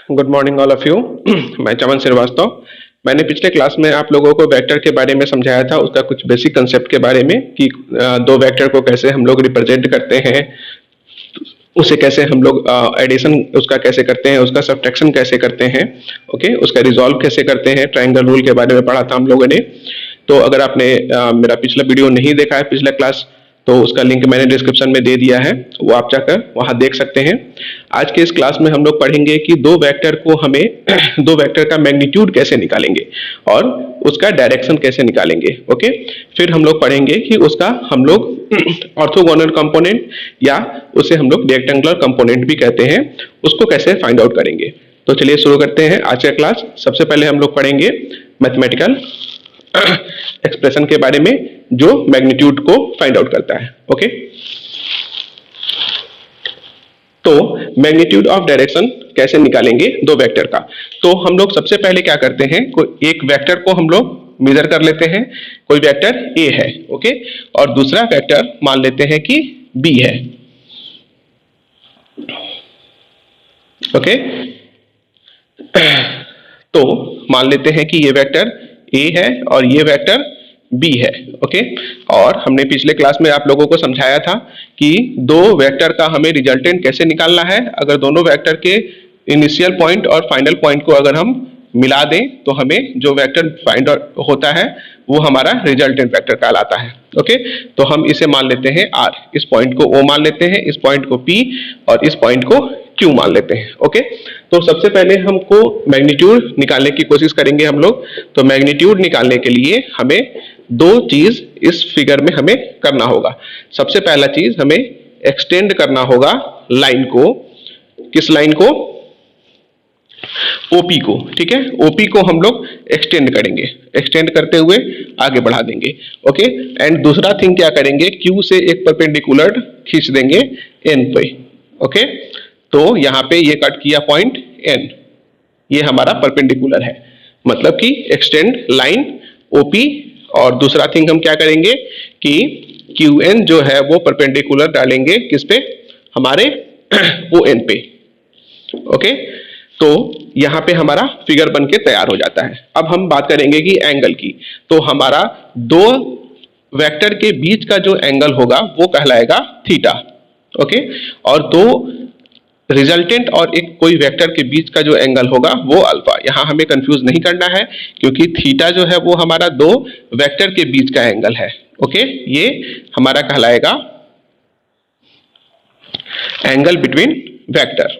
Good morning all of you. मैं चमन श्रीवास्तव। मैंने पिछले क्लास में आप लोगों को वेक्टर के बारे में समझाया था, उसका कुछ बेसिक कंसेप्ट के बारे में कि दो वेक्टर को कैसे हम लोग रिप्रेजेंट करते हैं, उसे कैसे हम लोग एडिशन उसका कैसे करते हैं, उसका सब्ट्रैक्शन कैसे करते हैं, ओके, उसका रिजॉल्व कैसे करते हैं, ट्रायंगल रूल के बारे में पढ़ा था हम लोगों ने। तो अगर आपने मेरा पिछला वीडियो नहीं देखा है, पिछला क्लास, तो उसका लिंक मैंने डिस्क्रिप्शन में दे दिया है, वो आप जाकर वहां देख सकते हैं। आज के इस क्लास में हम लोग पढ़ेंगे कि दो वेक्टर को हमें दो वेक्टर का मैग्नीट्यूड कैसे निकालेंगे और उसका डायरेक्शन कैसे निकालेंगे। ओके, फिर हम लोग पढ़ेंगे कि उसका हम लोग ऑर्थोगोनल कंपोनेंट या उसे हम लोग रेक्टेंगुलर कंपोनेंट भी कहते हैं, उसको कैसे फाइंड आउट करेंगे। तो चलिए शुरू करते हैं आज का क्लास। सबसे पहले हम लोग पढ़ेंगे मैथमेटिकल एक्सप्रेशन के बारे में जो मैग्नीट्यूड को फाइंड आउट करता है। ओके, तो मैग्नीट्यूड ऑफ डायरेक्शन कैसे निकालेंगे दो वेक्टर का। तो हम लोग सबसे पहले क्या करते हैं, कोई एक वेक्टर को हम लोग मेजर कर लेते हैं। कोई वेक्टर ए है, ओके, और दूसरा वेक्टर मान लेते हैं कि बी है। ओके, तो मान लेते हैं कि ये वेक्टर ए है और ये वेक्टर बी है। ओके, और हमने पिछले क्लास में आप लोगों को समझाया था कि दो वेक्टर का हमें रिजल्टेंट कैसे निकालना है। अगर दोनों वेक्टर के इनिशियल पॉइंट और फाइनल पॉइंट को अगर हम मिला दें तो हमें जो वेक्टर फाइंड होता है वो हमारा रिजल्टेंट वेक्टर कहलाता है। ओके, तो हम इसे मान लेते हैं आर, इस पॉइंट को ओ मान लेते हैं, इस पॉइंट को पी और इस पॉइंट को क्यू मान लेते हैं। ओके, तो सबसे पहले हमको मैग्नीट्यूड निकालने की कोशिश करेंगे हम लोग। तो मैग्नीट्यूड निकालने के लिए हमें दो चीज इस फिगर में हमें करना होगा। सबसे पहला चीज हमें एक्सटेंड करना होगा लाइन को। किस लाइन को? ओपी को। ठीक है, ओपी को हम लोग एक्सटेंड करेंगे, एक्सटेंड करते हुए आगे बढ़ा देंगे। ओके, एंड दूसरा थिंग क्या करेंगे, क्यू से एक परपेंडिकुलर खींच देंगे एन पे। ओके, तो यहाँ पे ये कट किया पॉइंट एन, ये हमारा परपेंडिकुलर है, मतलब कि एक्सटेंड लाइन ओपी। और दूसरा थिंग हम क्या करेंगे कि क्यू एन जो है वो परपेंडिकुलर डालेंगे किस पे, हमारे ओ एन पे। ओके, तो यहाँ पे हमारा फिगर बन के तैयार हो जाता है। अब हम बात करेंगे कि एंगल की। तो हमारा दो वेक्टर के बीच का जो एंगल होगा वो कहलाएगा थीटा। ओके, और दो रिजल्टेंट और एक कोई वेक्टर के बीच का जो एंगल होगा वो अल्फा। यहां हमें कंफ्यूज नहीं करना है क्योंकि थीटा जो है वो हमारा दो वेक्टर के बीच का एंगल है। ओके, ये हमारा कहलाएगा एंगल बिटवीन वेक्टर।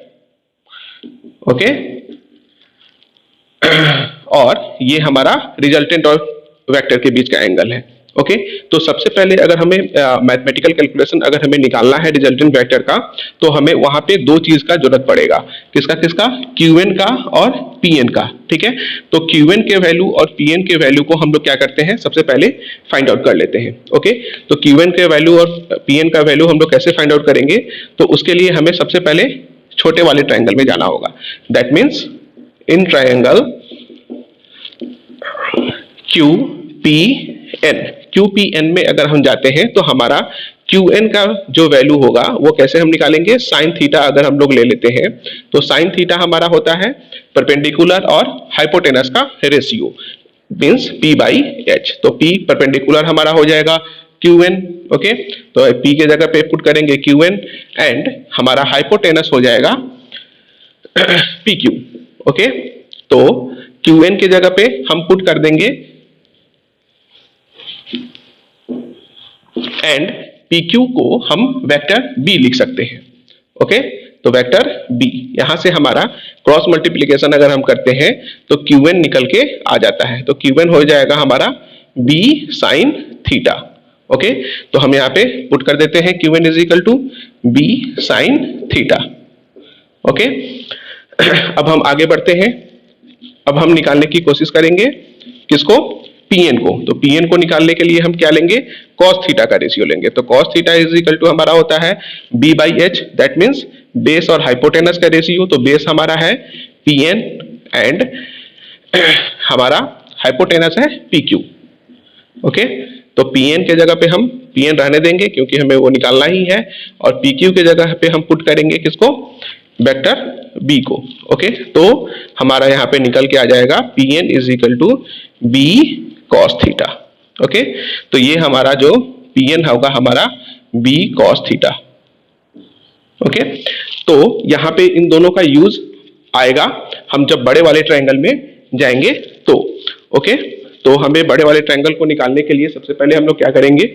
ओके, और ये हमारा रिजल्टेंट और वेक्टर के बीच का एंगल है। ओके, तो सबसे पहले अगर हमें मैथमेटिकल कैलकुलेशन अगर हमें निकालना है रिजल्टेंट वेक्टर का, तो हमें वहां पे दो चीज का जरूरत पड़ेगा। किसका किसका? क्यूएन का और पीएन का। ठीक है, तो क्यूएन के वैल्यू और पीएन के वैल्यू को हम लोग क्या करते हैं, सबसे पहले फाइंड आउट कर लेते हैं। ओके, तो क्यूएन के वैल्यू और पीएन का वैल्यू हम लोग कैसे फाइंड आउट करेंगे, तो उसके लिए हमें सबसे पहले छोटे वाले ट्रायंगल में जाना होगा। That means in triangle Q P N, Q P N में अगर हम जाते हैं तो हमारा क्यू एन का जो वैल्यू होगा वो कैसे हम निकालेंगे, साइन थीटा अगर हम लोग ले लेते हैं तो साइन थीटा हमारा होता है परपेंडिकुलर और हाइपोटेनस का ratio, means P by H. तो पी परपेंडिकुलर हमारा हो जाएगा क्यू एन। ओके, तो पी के जगह पे पुट करेंगे क्यू एन एंड हमारा हाइपोटेनस हो जाएगा पी क्यू। ओके, तो क्यू एन के जगह पे हम पुट कर देंगे एंड PQ को हम वेक्टर B लिख सकते हैं। ओके, तो वेक्टर B, यहां से हमारा क्रॉस मल्टीप्लिकेशन अगर हम करते हैं तो QN निकल के आ जाता है। तो QN हो जाएगा हमारा B साइन थीटा। ओके, तो हम यहाँ पे पुट कर देते हैं QN is equal to B sine theta. Okay, अब हम आगे बढ़ते हैं। अब हम निकालने की कोशिश करेंगे किसको, पीएन को। तो पीएन को निकालने के लिए हम क्या लेंगे, कॉस थीटा का रेशियो लेंगे। तो cos theta is equal to हमारा होता है B by H, that means base और हाइपोटेनस का रेशियो। तो बेस हमारा है पीएन एंड हमारा हाइपोटेनस है पीक्यू। ओके, तो पीएन के जगह पे हम पीएन रहने देंगे क्योंकि हमें वो निकालना ही है, और पीक्यू के जगह पे हम पुट करेंगे किसको, वेक्टर बी को। ओके, तो हमारा यहाँ पे निकल के आ जाएगा P N is equal to B cos theta. Okay, तो ये हमारा जो पी एन होगा हमारा बी कॉस थीटा। ओके, तो यहाँ पे इन दोनों का यूज आएगा हम जब बड़े वाले ट्रायंगल में जाएंगे तो। ओके, तो हमें बड़े वाले ट्रायंगल को निकालने के लिए सबसे पहले हम लोग क्या करेंगे,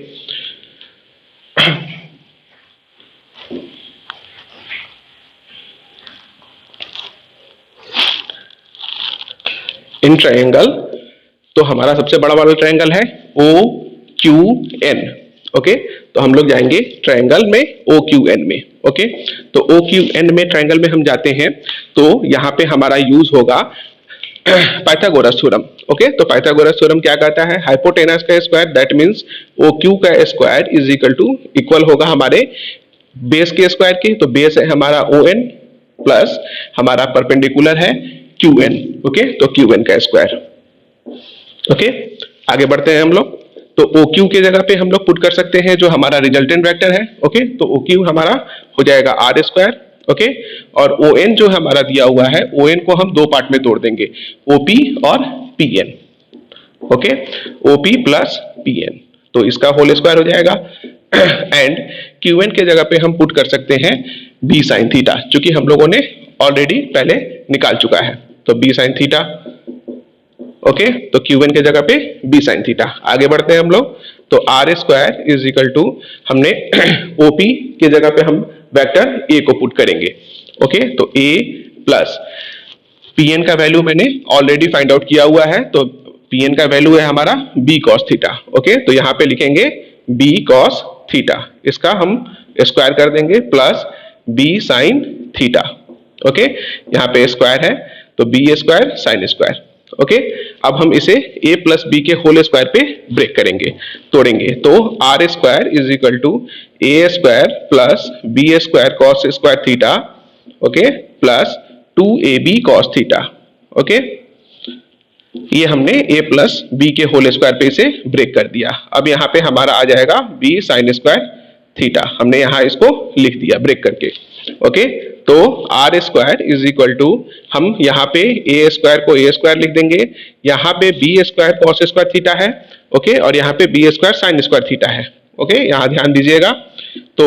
इन ट्रायंगल, तो हमारा सबसे बड़ा वाला ट्रायंगल है ओ क्यू एन। ओके, तो हम लोग जाएंगे ट्रायंगल में ओ क्यू एन में। ओके, तो ओ क्यू एन में ट्रायंगल में हम जाते हैं तो यहाँ पे हमारा यूज होगा पाइथागोरस थ्योरम। ओके, तो पाइथागोरस थ्योरम क्या कहता है, हाइपोटेनस का square that means O Q का स्क्वायर इज इक्वल होगा हमारे बेस के स्क्वायर के। तो बेस है हमारा ओ एन प्लस हमारा परपेंडिकुलर है क्यू एन। ओके, तो क्यू एन का स्क्वायर। ओके, आगे बढ़ते हैं हम लोग। तो ओ क्यू के जगह पे हम लोग पुट कर सकते हैं जो हमारा रिजल्टेंट वेक्टर है। ओके, तो ओ क्यू हमारा हो जाएगा आर स्क्वायर। ओके, और ओ एन जो हमारा दिया हुआ है, ओ एन को हम दो पार्ट में तोड़ देंगे, ओपी और P N. Okay, OP plus P N, तो इसका होल स्क्वायर हो जाएगा। एंड क्यू एन के जगह पे हम पुट कर सकते हैं बी साइन थीटा, चूंकि हम लोगों ने ऑलरेडी पहले निकाल चुका है, तो बी साइन थीटा। ओके, तो क्यू एन के जगह पे बी साइन थीटा। आगे बढ़ते हैं हम लोग, तो R square is equal to हमने ओपी के जगह पे हम वेक्टर ए को पुट करेंगे। ओके, तो ए प्लस पी एन का वैल्यू मैंने ऑलरेडी फाइंड आउट किया हुआ है, तो पी एन का वैल्यू है हमारा बी कॉस थीटा। ओके, तो यहाँ पे लिखेंगे बी कॉस थीटा, इसका हम स्क्वायर कर देंगे plus B sine theta. Okay, यहाँ पे स्क्वायर है तो B square sine square. Okay, अब हम इसे a प्लस बी के होल स्क्वायर पे ब्रेक करेंगे, तोड़ेंगे, तो R square is equal to A square plus B square cos square theta. Okay, plus 2ab cos theta. Okay, ये हमने a प्लस बी के होल स्क्वायर पे इसे ब्रेक कर दिया। अब यहाँ पे हमारा आ जाएगा b साइन स्क्वायर थीटा, हमने यहाँ इसको लिख दिया ब्रेक करके। ओके, तो R square is equal to हम यहाँ पे ए स्क्वायर को ए स्क्वायर लिख देंगे, यहाँ पे B square cos square theta है। ओके, और यहाँ पे B square sine square theta है। ओके, यहाँ ध्यान दीजिएगा, तो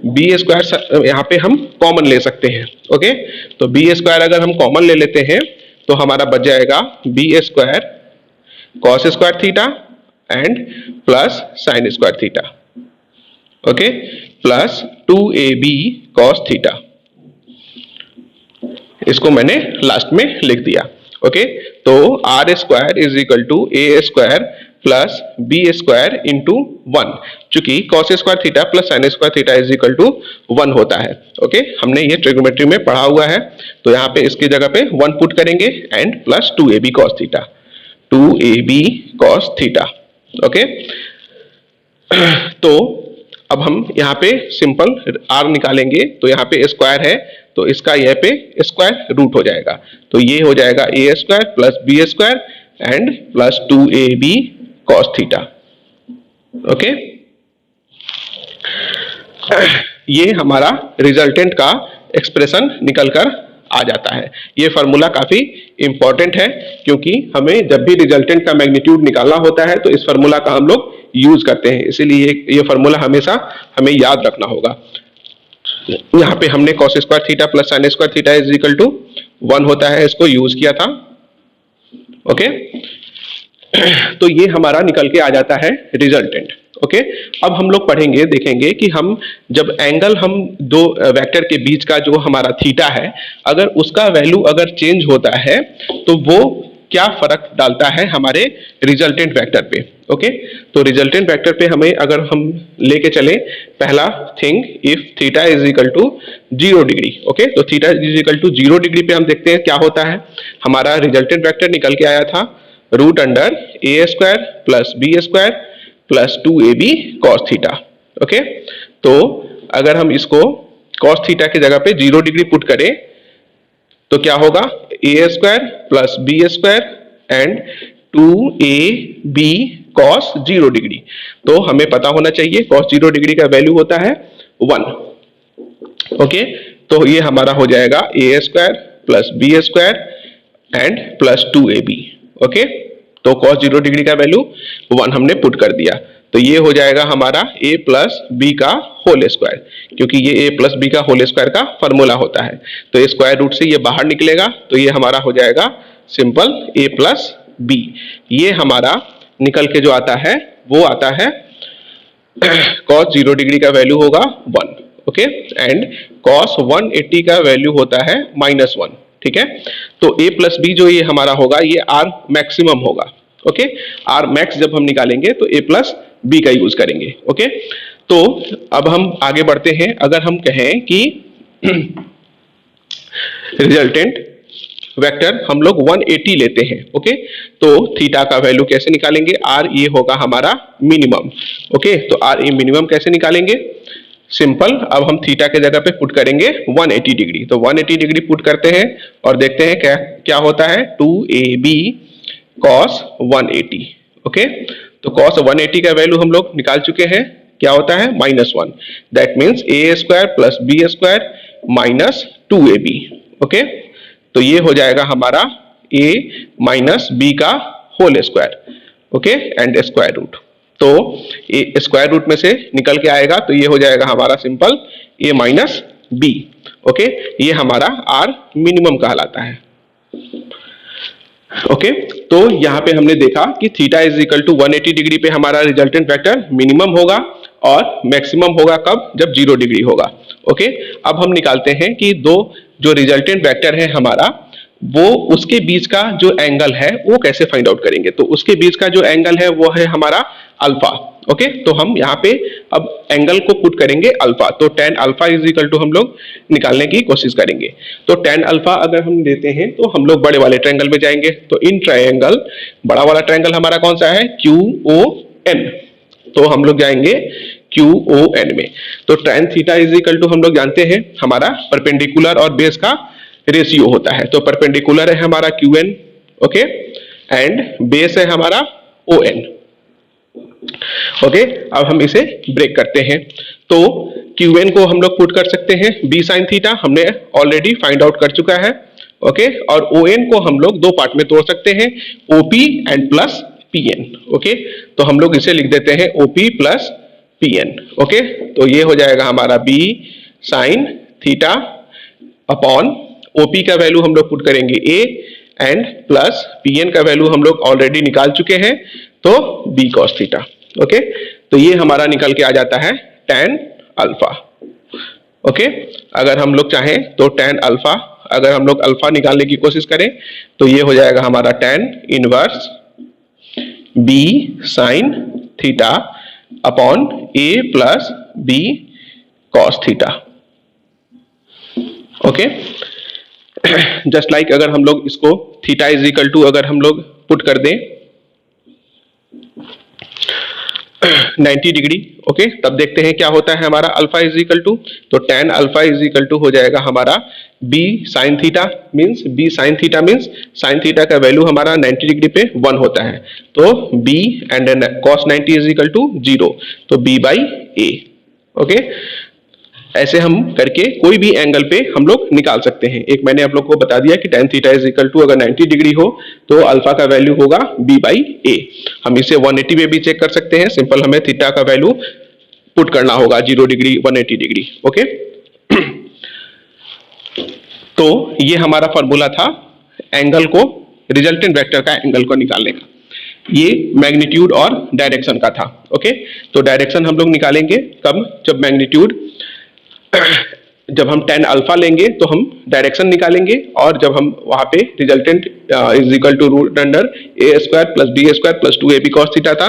बी स्क्वायर यहाँ पे हम कॉमन ले सकते हैं। ओके, तो बी स्क्वायर अगर हम कॉमन ले लेते हैं तो हमारा बच जाएगा B square cos square theta and plus sine square theta. Okay, plus 2ab cos theta, इसको मैंने लास्ट में लिख दिया। ओके, तो R square is equal to A square plus B square into 1, चूंकि cos square theta plus sine square theta is equal to 1 होता है। Okay, हमने ये ट्रिग्नोमेट्री में पढ़ा हुआ है, तो यहाँ पे इसकी जगह पे 1 पुट करेंगे and plus 2ab cos theta, 2ab cos theta. Okay, तो अब हम यहाँ पे सिंपल r निकालेंगे, तो यहाँ पे स्क्वायर है तो इसका यहाँ पे स्क्वायर रूट हो जाएगा, तो ये हो जाएगा A square plus B square and plus 2ab cos theta. Okay, ये हमारा रिजल्टेंट का एक्सप्रेशन निकल कर आ जाता है। ये फार्मूला काफी इंपॉर्टेंट है, क्योंकि हमें जब भी रिजल्टेंट का मैग्नीट्यूड निकालना होता है तो इस फार्मूला का हम लोग यूज करते हैं, इसीलिए ये फार्मूला हमेशा हमें याद रखना होगा। यहाँ पे हमने cos square theta plus sine square theta is equal to 1 होता है, इसको यूज किया था। ओके, तो ये हमारा निकल के आ जाता है रिजल्टेंट। ओके, अब हम लोग पढ़ेंगे, देखेंगे कि हम जब एंगल हम दो वेक्टर के बीच का जो हमारा थीटा है, अगर उसका वैल्यू अगर चेंज होता है तो वो क्या फर्क डालता है हमारे रिजल्टेंट वेक्टर पे। ओके, तो रिजल्टेंट वेक्टर पे हमें अगर हम लेके चले, पहला thing if theta is equal to 0 degree. Okay, तो theta is equal to 0 degree पे हम देखते हैं क्या होता है। हमारा रिजल्टेंट वेक्टर निकल के आया था root under A square plus B square plus 2ab cos theta. Okay, तो अगर हम इसको कॉस थीटा की जगह पे 0 डिग्री पुट करें तो क्या होगा, A square plus B square and 2ab cos 0 degree. तो हमें पता होना चाहिए कॉस 0 डिग्री का वैल्यू होता है 1। ओके, तो ये हमारा हो जाएगा A square plus B square and plus 2ab। Okay, तो cos 0 डिग्री का वैल्यू 1 हमने पुट कर दिया, तो ये हो जाएगा हमारा a प्लस बी का होल स्क्वायर, क्योंकि ये a प्लस बी का होल स्क्वायर का फॉर्मूला होता है। तो ये स्क्वायर रूट से ये बाहर निकलेगा, तो ये हमारा हो जाएगा सिंपल a प्लस बी। ये हमारा निकल के जो आता है वो आता है cos 0 डिग्री का वैल्यू होगा 1। ओके, एंड cos 180 का वैल्यू होता है -1। ठीक है, तो a प्लस बी जो ये हमारा होगा ये r मैक्सिमम होगा। ओके, r मैक्स जब हम निकालेंगे तो a प्लस बी का यूज करेंगे। ओके, तो अब हम आगे बढ़ते हैं। अगर हम कहें कि रिजल्टेंट वेक्टर हम लोग 180 लेते हैं, ओके, तो थीटा का वैल्यू कैसे निकालेंगे? r ये होगा हमारा मिनिमम। ओके, तो r ये मिनिमम कैसे निकालेंगे? सिंपल, अब हम थीटा के जगह पे पुट करेंगे 180 डिग्री, तो 180 डिग्री पुट करते हैं और देखते हैं क्या क्या होता है। 2ab cos 180। ओके, तो cos 180 का वैल्यू हम लोग निकाल चुके हैं, क्या होता है -1। That means a square plus B square minus 2ab। Okay, तो ये हो जाएगा हमारा a माइनस बी का whole square. Okay, and square root, तो ए स्क्वायर रूट में से निकल के आएगा, तो ये हो जाएगा हमारा simple a minus B. Okay, ये हमारा r मिनिमम कहलाता है। ओके, तो यहाँ पे हमने देखा कि theta is equal to 180 degree पे हमारा रिजल्टेंट वेक्टर मिनिमम होगा और मैक्सिमम होगा कब? जब 0 डिग्री होगा। ओके, अब हम निकालते हैं कि दो जो रिजल्टेंट वेक्टर है हमारा, वो उसके बीच का जो एंगल है वो कैसे फाइंड आउट करेंगे। तो उसके बीच का जो एंगल है वो है हमारा अल्फा। ओके, तो हम यहाँ पे अब एंगल को पुट करेंगे अल्फा, तो tan alpha is equal to हम लोग निकालने की कोशिश करेंगे। तो tan अल्फा अगर हम देते हैं तो हम लोग बड़े वाले ट्रायंगल में जाएंगे। तो इन ट्रायंगल, बड़ा वाला ट्रायंगल हमारा कौन सा है? QON। तो हम लोग जाएंगे QON में। तो tan theta is equal to हम लोग जानते हैं हमारा परपेंडिकुलर और बेस का रेशियो होता है। तो परपेंडिकुलर है हमारा QN, ओके, एंड बेस है हमारा ON। ओके, अब हम इसे ब्रेक करते हैं। तो QN को हम लोग पुट कर सकते हैं b sin थीटा, हमने ऑलरेडी फाइंड आउट कर चुका है। ओके, और ON को हम लोग दो पार्ट में तोड़ सकते हैं, OP and plus PN। Okay, तो हम लोग इसे लिख देते हैं OP प्लस PN। ओके, तो ये हो जाएगा हमारा b sin theta upon OP का वैल्यू हम लोग पुट करेंगे a एंड प्लस PN का वैल्यू हम लोग ऑलरेडी निकाल चुके हैं, तो b cos थीटा। ओके, तो ये हमारा निकल के आ जाता है tan अल्फा। ओके, अगर हम लोग चाहें तो tan अल्फा, अगर हम लोग अल्फा निकालने की कोशिश करें तो ये हो जाएगा हमारा tan inverse b sin theta upon a plus b cos theta. Okay, just like अगर हम लोग इसको थीटा इज इक्वल टू अगर हम लोग पुट कर दें 90 डिग्री, ओके, तब देखते हैं क्या होता है हमारा अल्फा इज इक्वल टू। तो tan alpha is equal to हो जाएगा हमारा b sin theta, means b sin theta means sin theta का वैल्यू हमारा 90 डिग्री पे 1 होता है, तो b एंड cos 90 इज इक्वल टू 0, तो b बाई a। ओके, ऐसे हम करके कोई भी एंगल पे हम लोग निकाल सकते हैं। एक मैंने आप लोग को बता दिया कि tan theta is equal to अगर 90 डिग्री हो तो अल्फा का वैल्यू होगा b बाई a। हम इसे 180 में भी चेक कर सकते हैं, सिंपल हमें थीटा का वैल्यू पुट करना होगा 0 डिग्री 180 डिग्री। ओके, तो ये हमारा फॉर्मूला था एंगल को, रिजल्टेंट वेक्टर का एंगल को निकालने का। ये मैग्नीट्यूड और डायरेक्शन का था। ओके, तो डायरेक्शन हम लोग निकालेंगे कब? जब मैग्नीट्यूड जब हम tan अल्फा लेंगे तो हम डायरेक्शन निकालेंगे, और जब हम वहां पे resultant is equal to root under a square plus b square plus 2ab cos theta था,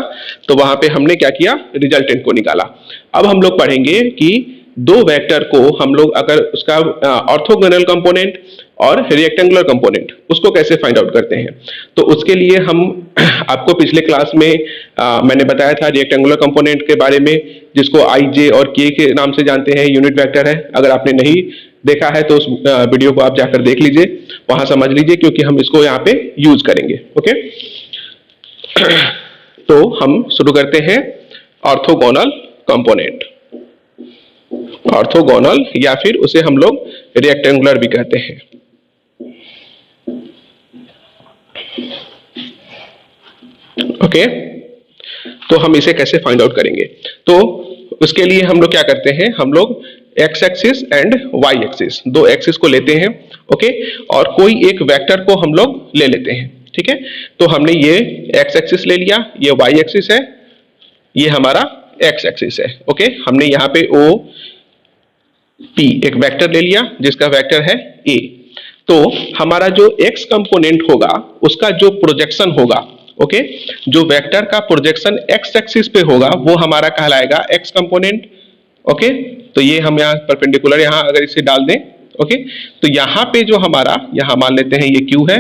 तो वहां पे हमने क्या किया? रिजल्टेंट को निकाला। अब हम लोग पढ़ेंगे कि दो वेक्टर को हम लोग अगर उसका ऑर्थोगोनल कंपोनेंट और रेक्टेंगुलर कंपोनेंट उसको कैसे फाइंड आउट करते हैं। तो उसके लिए हम आपको पिछले क्लास में मैंने बताया था रेक्टेंगुलर कंपोनेंट के बारे में, जिसको i, j और k के नाम से जानते हैं, यूनिट वेक्टर है। अगर आपने नहीं देखा है तो उस वीडियो को आप जाकर देख लीजिए, वहां समझ लीजिए, क्योंकि हम इसको यहाँ पे यूज करेंगे। ओके, तो हम शुरू करते हैं ऑर्थोगोनल कंपोनेंट। ऑर्थोगोनल या फिर उसे हम लोग रेक्टेंगुलर भी कहते हैं। ओके, तो हम इसे कैसे फाइंड आउट करेंगे? तो उसके लिए हम लोग क्या करते हैं, हम लोग X axis and Y axis, दो एक्सिस को लेते हैं। ओके, और कोई एक वेक्टर को हम लोग ले लेते हैं। ठीक है, तो हमने ये एक्स एक्सिस ले लिया, ये वाई एक्सिस है, ये हमारा एक्स एक्सिस है। ओके, हमने यहाँ पे ओ पी एक वेक्टर ले लिया जिसका वेक्टर है ए। तो हमारा जो एक्स कंपोनेंट होगा उसका जो प्रोजेक्शन होगा, ओके, जो वेक्टर का प्रोजेक्शन एक्स एक्सिस पे होगा वो हमारा कहलाएगा एक्स कंपोनेंट। ओके, तो ये हम यहाँ परपेंडिकुलर यहाँ अगर इसे डाल दें, ओके, तो यहाँ पे जो हमारा, यहाँ मान लेते हैं ये क्यू है,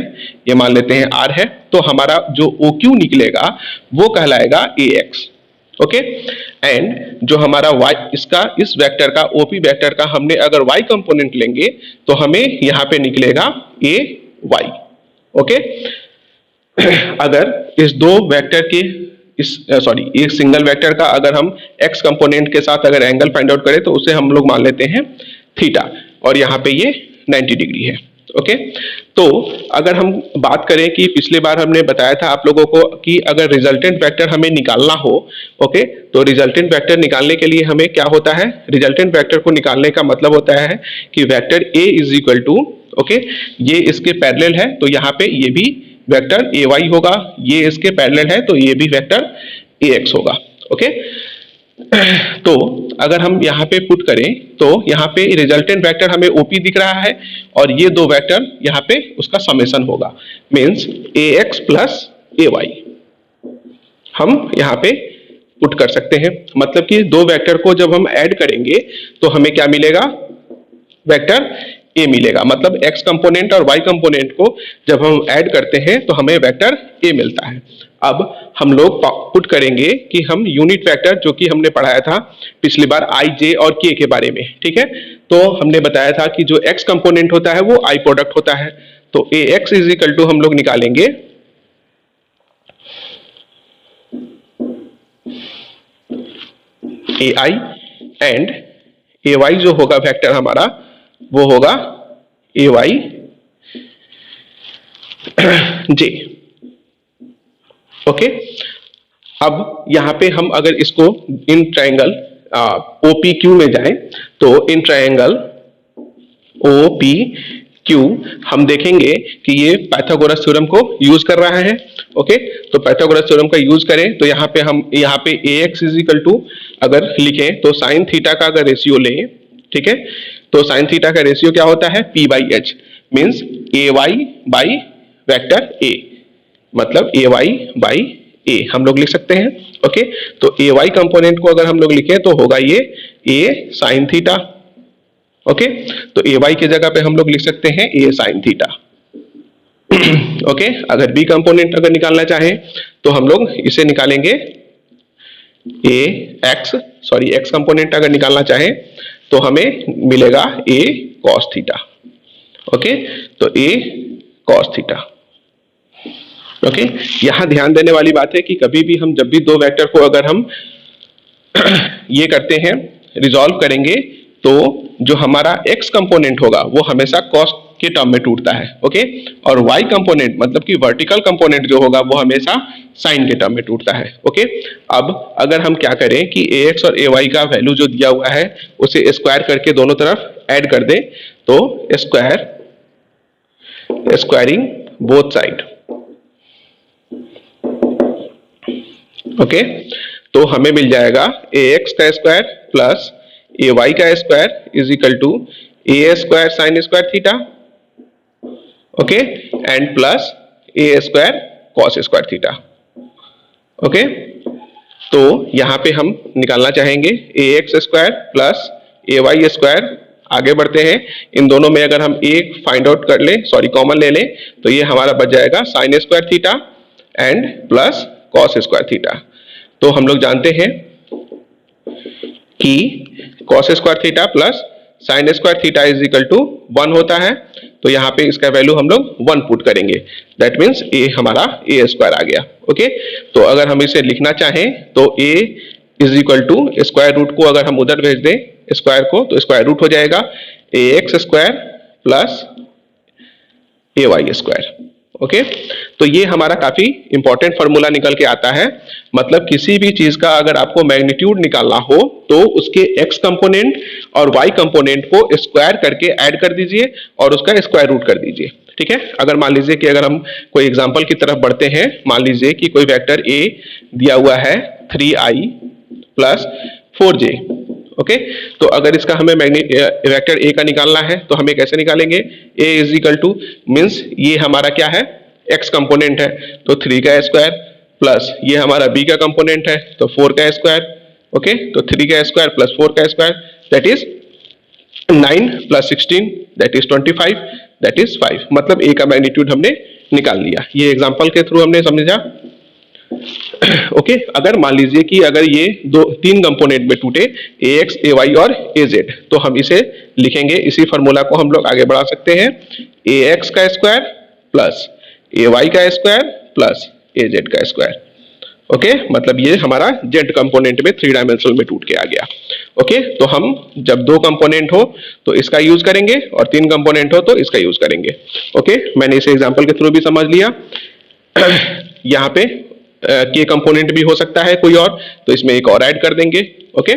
ये मान लेते हैं आर है, तो हमारा जो ओ क्यू निकलेगा वो कहलाएगा ए एक्स। ओके, एंड जो हमारा y, इसका इस वेक्टर का ओपी वेक्टर का हमने अगर y कंपोनेंट लेंगे तो हमें यहाँ पे निकलेगा ए वाई। ओके, अगर इस दो वेक्टर के एक सिंगल वेक्टर का अगर हम x कंपोनेंट के साथ अगर एंगल फाइंड आउट करें तो उसे हम लोग मान लेते हैं थीटा, और यहाँ पे ये 90 डिग्री है। ओके, तो अगर हम बात करें कि पिछले बार हमने बताया था आप लोगों को कि अगर रिजल्टेंट वेक्टर हमें निकालना हो, ओके, तो रिजल्टेंट वेक्टर निकालने के लिए हमें क्या होता है, रिजल्टेंट वेक्टर को निकालने का मतलब होता है कि vector A is equal to, okay, ये इसके पैरेलल है तो यहाँ पे ये भी वेक्टर ए वाई होगा, ये इसके पैरेलल है तो ये भी वेक्टर ए एक्स होगा। ओके, तो अगर हम यहाँ पे पुट करें तो यहाँ पे रिजल्टेंट वेक्टर हमें ओपी दिख रहा है और ये दो वेक्टर यहाँ पे उसका समेशन होगा, means A x plus a Y हम यहाँ पे पुट कर सकते हैं। मतलब कि दो वेक्टर को जब हम ऐड करेंगे तो हमें क्या मिलेगा, वेक्टर ए मिलेगा। मतलब एक्स कंपोनेंट और वाई कंपोनेंट को जब हम ऐड करते हैं तो हमें वेक्टर ए मिलता है। अब हम लोग पुट करेंगे कि हम यूनिट वेक्टर जो कि हमने पढ़ाया था पिछली बार आई जे और के के बारे में, ठीक है, तो हमने बताया था कि जो एक्स कंपोनेंट होता है वो आई प्रोडक्ट होता है। तो ए एक्स इज इक्वल टू हम लोग निकालेंगे ए आई एंड ए वाई जो होगा वेक्टर हमारा वो होगा ए वाई जे। ओके, अब यहां पे हम अगर इसको इन ट्रायंगल ओपी क्यू में जाएं तो इन ट्रायंगल ओपी क्यू हम देखेंगे कि ये पाइथागोरस थ्योरम को यूज कर रहा है। ओके, तो पाइथागोरस थ्योरम का यूज करें तो यहाँ पे हम यहाँ पे ए एक्स इज इक्वल टू अगर लिखें तो साइन थीटा का अगर रेशियो लें, ठीक है, तो साइन थीटा का रेशियो क्या होता है, P by H, means A Y by vector A, मतलब ए वाई बाई ए हम लोग लिख सकते हैं। ओके, तो ए वाई कंपोनेंट को अगर हम लोग लिखें तो होगा ये ए साइन थीटा। ओके, तो ए वाई की जगह पे हम लोग लिख सकते हैं ए साइन थीटा। ओके, अगर बी कंपोनेंट अगर निकालना चाहें तो हम लोग इसे निकालेंगे ए एक्स कंपोनेंट अगर निकालना चाहें तो हमें मिलेगा ए कॉस थीटा। ओके, तो ए कॉस थीटा। ओके, यहां ध्यान देने वाली बात है कि कभी भी हम जब भी दो वेक्टर को अगर हम ये करते हैं रिजॉल्व करेंगे तो जो हमारा x कंपोनेंट होगा वो हमेशा cos के टर्म में टूटता है। ओके, और y कंपोनेंट मतलब कि वर्टिकल कंपोनेंट जो होगा वो हमेशा साइन के टर्म में टूटता है। ओके, अब अगर हम क्या करें कि ax और ay का वैल्यू जो दिया हुआ है उसे स्क्वायर करके दोनों तरफ ऐड कर दें तो स्क्वायरिंग बोथ साइड, ओके, तो हमें मिल जाएगा ए एक्स का स्क्वायर प्लस ए वाई का square is equal to A square sine square theta, okay, and plus a square cos square theta. Okay, तो यहां पे हम निकालना चाहेंगे a x square plus a y square. आगे बढ़ते हैं, इन दोनों में अगर हम एक फाइंड आउट कर लें, सॉरी कॉमन ले लें तो ये हमारा बच जाएगा sine square theta and plus cos square theta. तो हम लोग जानते हैं कि cos square theta plus sine square theta is equal to 1 होता है, तो यहाँ पे इसका वैल्यू हम लोग 1 पुट करेंगे, दैट मीन्स ए हमारा ए स्क्वायर आ गया। ओके, तो अगर हम इसे लिखना चाहें तो A is equal to square root को अगर हम उधर भेज दें स्क्वायर को तो स्क्वायर रूट हो जाएगा ax square plus ay square. Okay, तो ये हमारा काफी इंपॉर्टेंट फॉर्मूला निकल के आता है। मतलब किसी भी चीज का अगर आपको मैग्नीट्यूड निकालना हो तो उसके x कंपोनेंट और y कंपोनेंट को स्क्वायर करके ऐड कर दीजिए और उसका स्क्वायर रूट कर दीजिए। ठीक है, अगर मान लीजिए कि अगर हम कोई एग्जांपल की तरफ बढ़ते हैं, मान लीजिए कि कोई वेक्टर a दिया हुआ है 3i प्लस 4j। ओके, तो अगर इसका हमें वेक्टर a का निकालना है तो हमें कैसे निकालेंगे? a is equal two means ये हमारा क्या है? x कंपोनेंट है तो 3 का स्क्वायर प्लस ये हमारा b का कंपोनेंट है तो 4 का स्क्वायर। ओके, तो 3 का स्क्वायर प्लस 4 का square that is 9 plus 16 that is 25 that is 5। मतलब a का मैग्नीट्यूड हमने निकाल लिया। ये एग्जांपल के थ्रू हमने समझा। ओके, अगर मान लीजिए कि अगर ये तीन कंपोनेंट में टूटे ax, ay और az, तो हम इसे लिखेंगे, इसी फॉर्मूला को हम लोग आगे बढ़ा सकते हैं, ax का स्क्वायर प्लस ay का स्क्वायर प्लस az का स्क्वायर। ओके, मतलब ये हमारा z कंपोनेंट में 3 डायमेंशनल में टूट के आ गया। ओके, तो हम जब 2 कंपोनेंट हो तो इसका यूज करेंगे और 3 कंपोनेंट हो तो इसका यूज करेंगे। ओके, मैंने इसे एग्जांपल के थ्रू भी समझ लिया। यहाँ पे के कंपोनेंट भी हो सकता है कोई और, तो इसमें एक और ऐड कर देंगे। ओके,